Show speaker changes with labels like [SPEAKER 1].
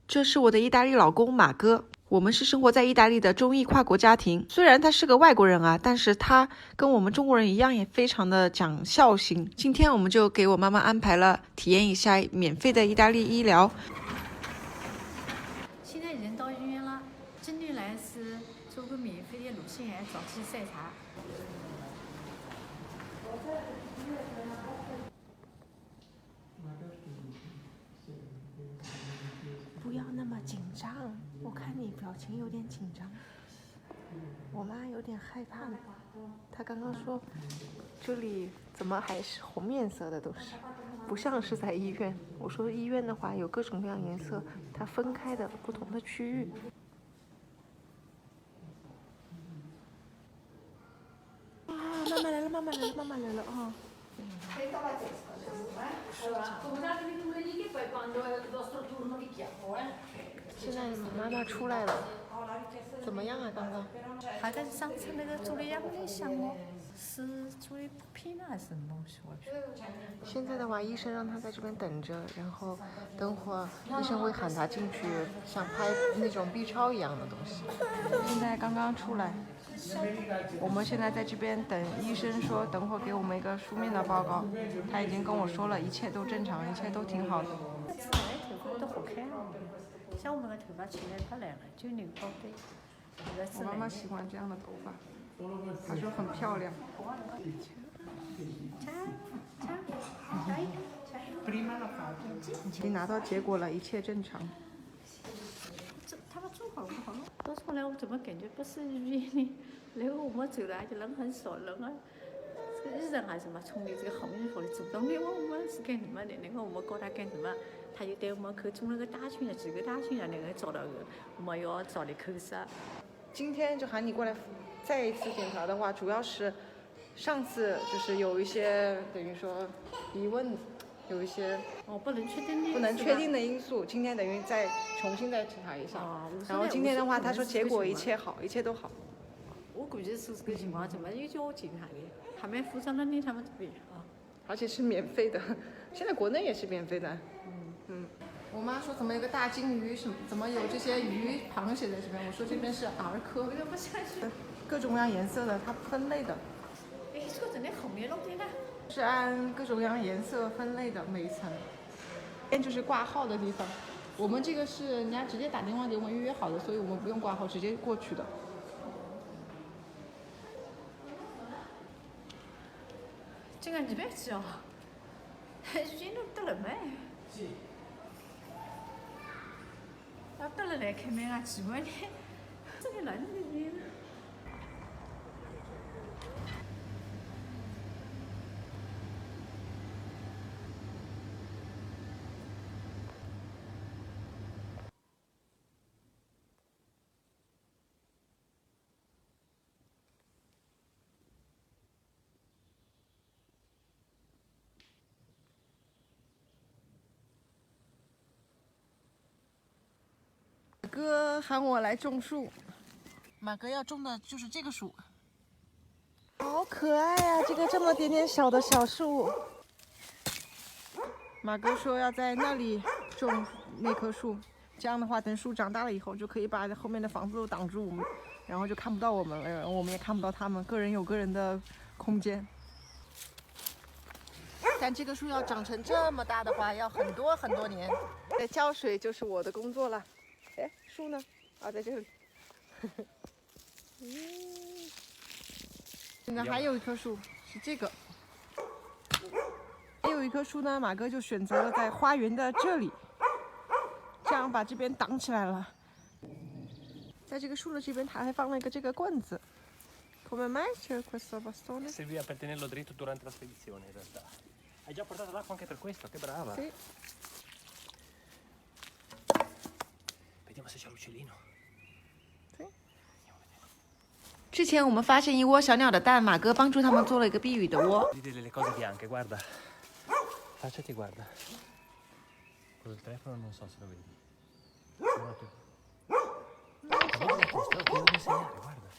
[SPEAKER 1] 这是我的意大利老公马哥，我们是生活在意大利的中意跨国家庭。虽然他是个外国人啊，但是他跟我们中国人一样，也非常的讲孝心。今天我们就给我妈妈安排了体验一下免费的意大利医疗。
[SPEAKER 2] 现在人到医院了，针对来是做个免费的乳腺癌早期筛查。
[SPEAKER 1] 不要那么紧张，我看你表情有点紧张。我妈有点害怕呢，她刚刚说这里怎么还是红颜色的，都是不像是在医院。我说医院的话有各种各样颜色，它分开的不同的区域。啊，妈妈来了，妈妈来了，妈妈来了啊！现在妈妈出来了，怎么样啊？刚刚？
[SPEAKER 2] 还跟上次那个做的样有点像哦，是做的补品还是什么东西？我去。
[SPEAKER 1] 现在的话，医生让他在这边等着，然后等会儿医生会喊他进去，像拍那种 B 超一样的东西。现在刚刚出来，我们现在在这边等医生说，等会儿给我们一个书面的报告。他已经跟我说了，一切都正常，一切都挺好的。
[SPEAKER 2] 自然的头发都好看哦，像我们的头发起来太懒了，就留高对。
[SPEAKER 1] 我妈妈喜欢这样的头发，她说很漂亮。已经拿到结果了，一切正常。
[SPEAKER 2] 他们做好不好？到后来我怎么感觉不是医院里？然后我们走了，而且人很少，人啊，这个医生还是嘛，从你这个行业里主动的问我们是干什么的，然后我们告他干什么，他就在我们口中那个大群啊，几个大群啊，然后找到我们要找的口试。
[SPEAKER 1] 今天就喊你过来再一次检查的话，主要是上次就是有一些等于说疑问，有一些
[SPEAKER 2] 不能
[SPEAKER 1] 确定的因素，今天等于再重新再检查一下。然后今天的话，他说结果一切好，一切都好。
[SPEAKER 2] 我估计是这个情况，怎么又叫我检查的？还没附上那他们这边啊。
[SPEAKER 1] 而且是免费的，现在国内也是免费的。我妈说怎么有个大金鱼，怎么有这些鱼螃蟹在这边？我说这边是儿科，各种各样颜色的，它分类的。
[SPEAKER 2] 哎，这个真的好美了，真的。
[SPEAKER 1] 是按各种各样颜色分类的每一层。这边就是挂号的地方，我们这个是人家直接打电话给我们预约好的，所以我们不用挂号，直接过去的。
[SPEAKER 2] 这个200几哦，人都得了没？要得了来开门啊，几万的，这个人这个。
[SPEAKER 1] 马哥喊我来种树，马哥要种的就是这个树，好可爱啊！这个这么点点小的小树，马哥说要在那里种那棵树，这样的话，等树长大了以后，就可以把后面的房子都挡住我们，然后就看不到我们了，然后我们也看不到他们，个人有个人的空间。但这个树要长成这么大的话，要很多很多年。浇水就是我的工作了。哎，树呢？啊，在这里。现在还有一棵树是这个，还有一棵树呢，马哥就选择了在花园的这里，这样把这边挡起来了。在这个树的这边，他还放了一个这个棍子。Come mai c'è questo bastone?
[SPEAKER 3] Serviva per tenerlo dritto durante la spedizione in realtà. Hai già portato l'acqua anche per questo? Che brava!
[SPEAKER 1] Sì.
[SPEAKER 3] Vediamo se c'è l'uccellino.
[SPEAKER 1] 之前我们发现一窝小鸟的蛋，马哥帮助他们做了一个避雨的窝。
[SPEAKER 3] Vedi delle cose bianche, guarda. Facciati, guarda. Quello del telefono non so se lo vedi. Guarda tu. Vedi il posto, lo devo insegnare, guarda.